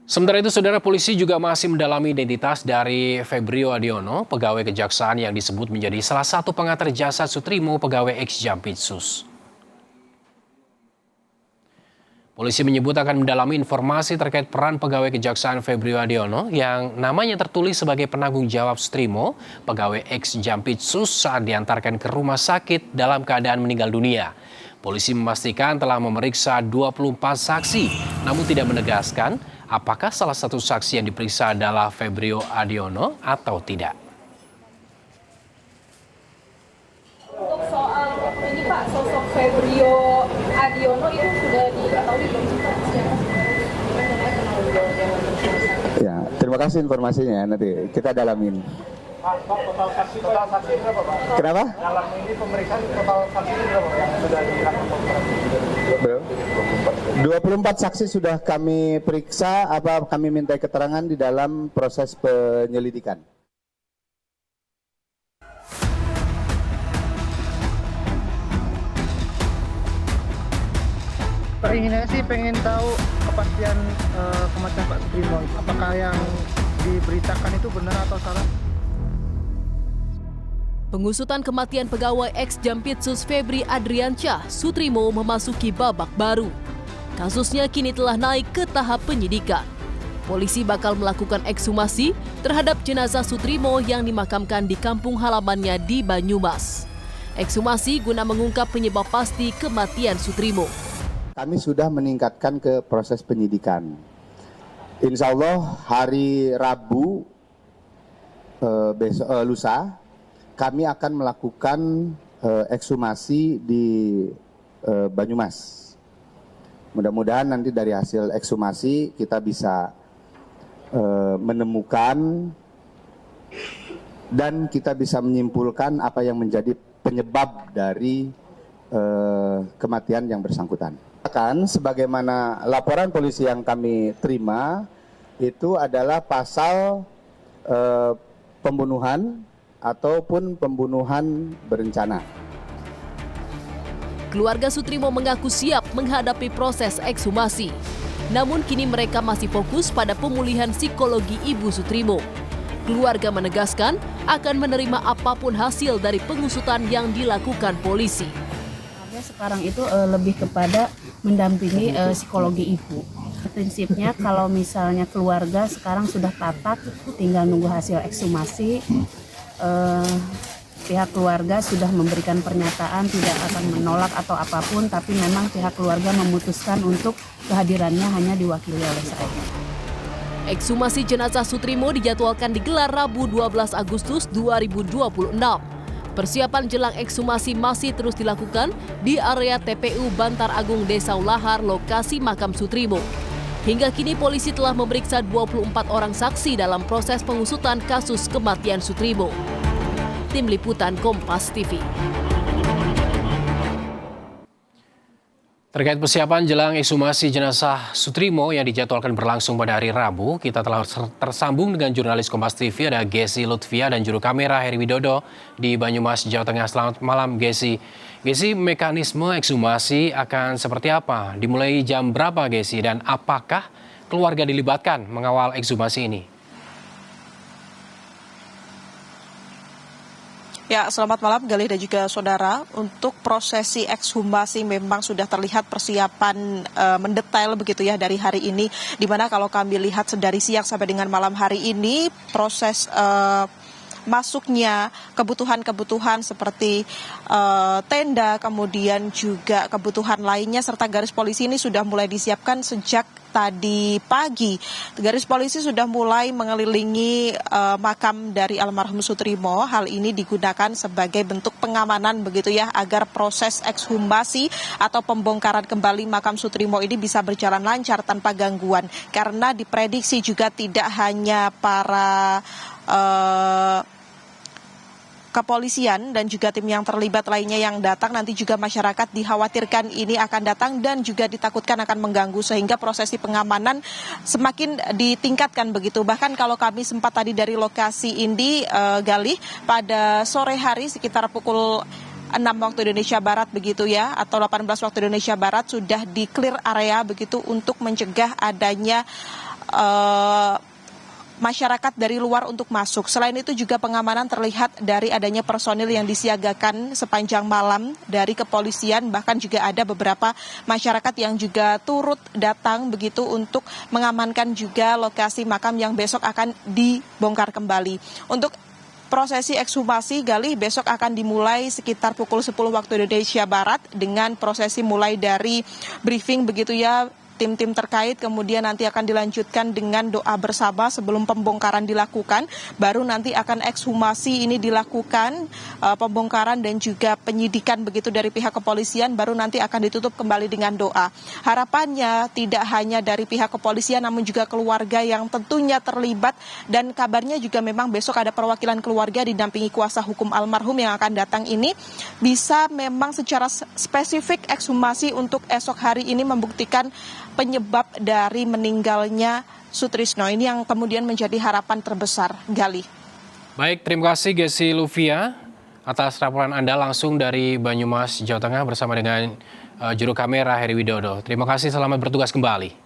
Sementara itu, saudara, polisi juga masih mendalami identitas dari Febrio Adiono, pegawai kejaksaan yang disebut menjadi salah satu pengantar jasa Sutrimo, pegawai ex-Jampitsus. Polisi menyebut akan mendalami informasi terkait peran pegawai kejaksaan Febrio Adiono yang namanya tertulis sebagai penanggung jawab Sutrimo, pegawai ex-Jampitsus saat diantarkan ke rumah sakit dalam keadaan meninggal dunia. Polisi memastikan telah memeriksa 24 saksi, namun tidak menegaskan apakah salah satu saksi yang diperiksa adalah Febrio Adiono atau tidak. Untuk soal ini Pak, sosok Febrio Adiono itu sudah diketahui belum sih Pak? Ya, terima kasih informasinya, nanti kita dalamin. Pak, total saksi berapa Pak? Kenapa? Dalam ini pemeriksaan total saksi berapa yang sudah dirangkum? 24 saksi sudah kami periksa, kami minta keterangan di dalam proses penyelidikan. Inginnya sih pengen tahu kepastian kematian Pak Sutrimo. Apakah yang diberitakan itu benar atau salah? Pengusutan kematian pegawai ex-Jampitsus Febri Adriansyah Sutrimo memasuki babak baru. Kasusnya kini telah naik ke tahap penyidikan. Polisi bakal melakukan ekshumasi terhadap jenazah Sutrimo yang dimakamkan di kampung halamannya di Banyumas. Ekshumasi guna mengungkap penyebab pasti kematian Sutrimo. Kami sudah meningkatkan ke proses penyidikan. Insya Allah hari Rabu lusa kami akan melakukan ekshumasi di Banyumas. Mudah-mudahan nanti dari hasil ekshumasi kita bisa menemukan dan kita bisa menyimpulkan apa yang menjadi penyebab dari kematian yang bersangkutan. Kan sebagaimana laporan polisi yang kami terima itu adalah pasal pembunuhan ataupun pembunuhan berencana. Keluarga Sutrimo mengaku siap menghadapi proses ekshumasi. Namun kini mereka masih fokus pada pemulihan psikologi Ibu Sutrimo. Keluarga menegaskan akan menerima apapun hasil dari pengusutan yang dilakukan polisi. Sekarang itu lebih kepada mendampingi psikologi ibu. Prinsipnya kalau misalnya keluarga sekarang sudah tatak, tinggal nunggu hasil ekshumasi. Pihak keluarga sudah memberikan pernyataan tidak akan menolak atau apapun, tapi memang pihak keluarga memutuskan untuk kehadirannya hanya diwakili oleh saya. Ekshumasi jenazah Sutrimo dijadwalkan digelar Rabu 12 Agustus 2026. Persiapan jelang ekshumasi masih terus dilakukan di area TPU Bantar Agung Desa Ulahar, lokasi makam Sutrimo. Hingga kini polisi telah memeriksa 24 orang saksi dalam proses pengusutan kasus kematian Sutrimo. Tim Liputan Kompas TV. Terkait persiapan jelang ekshumasi jenazah Sutrimo yang dijadwalkan berlangsung pada hari Rabu, kita telah tersambung dengan jurnalis Kompas TV, ada Gesi Lutfia dan juru kamera Heri Widodo di Banyumas, Jawa Tengah. Selamat malam, Gesi. Gesi, mekanisme ekshumasi akan seperti apa? Dimulai jam berapa, Gesi? Dan apakah keluarga dilibatkan mengawal ekshumasi ini? Ya, selamat malam Galih dan juga saudara. Untuk prosesi ekshumasi memang sudah terlihat persiapan mendetail begitu ya dari hari ini. Dimana kalau kami lihat dari siang sampai dengan malam hari ini proses masuknya kebutuhan-kebutuhan seperti tenda, kemudian juga kebutuhan lainnya serta garis polisi ini sudah mulai disiapkan sejak tadi pagi. Garis polisi sudah mulai mengelilingi makam dari almarhum Sutrimo. Hal ini digunakan sebagai bentuk pengamanan begitu ya, agar proses ekshumasi atau pembongkaran kembali makam Sutrimo ini bisa berjalan lancar tanpa gangguan. Karena diprediksi juga tidak hanya para kepolisian dan juga tim yang terlibat lainnya yang datang, nanti juga masyarakat dikhawatirkan ini akan datang dan juga ditakutkan akan mengganggu, sehingga prosesi pengamanan semakin ditingkatkan begitu. Bahkan kalau kami sempat tadi dari lokasi ini Galih, pada sore hari sekitar pukul 6 waktu Indonesia Barat begitu ya, atau 18 waktu Indonesia Barat sudah di-clear area begitu untuk mencegah adanya masyarakat dari luar untuk masuk. Selain itu juga pengamanan terlihat dari adanya personil yang disiagakan sepanjang malam dari kepolisian, bahkan juga ada beberapa masyarakat yang juga turut datang begitu untuk mengamankan juga lokasi makam yang besok akan dibongkar kembali. Untuk prosesi ekshumasi Galih besok akan dimulai sekitar pukul 10 waktu Indonesia Barat dengan prosesi mulai dari briefing begitu ya tim-tim terkait, kemudian nanti akan dilanjutkan dengan doa bersama sebelum pembongkaran dilakukan, baru nanti akan ekshumasi ini dilakukan, pembongkaran dan juga penyidikan begitu dari pihak kepolisian, baru nanti akan ditutup kembali dengan doa. Harapannya tidak hanya dari pihak kepolisian namun juga keluarga yang tentunya terlibat, dan kabarnya juga memang besok ada perwakilan keluarga didampingi kuasa hukum almarhum yang akan datang ini, bisa memang secara spesifik ekshumasi untuk esok hari ini membuktikan penyebab dari meninggalnya Sutrisno. Ini yang kemudian menjadi harapan terbesar, Gali. Baik, terima kasih Gesi Luvia atas laporan Anda langsung dari Banyumas, Jawa Tengah bersama dengan juru kamera Heri Widodo. Terima kasih, selamat bertugas kembali.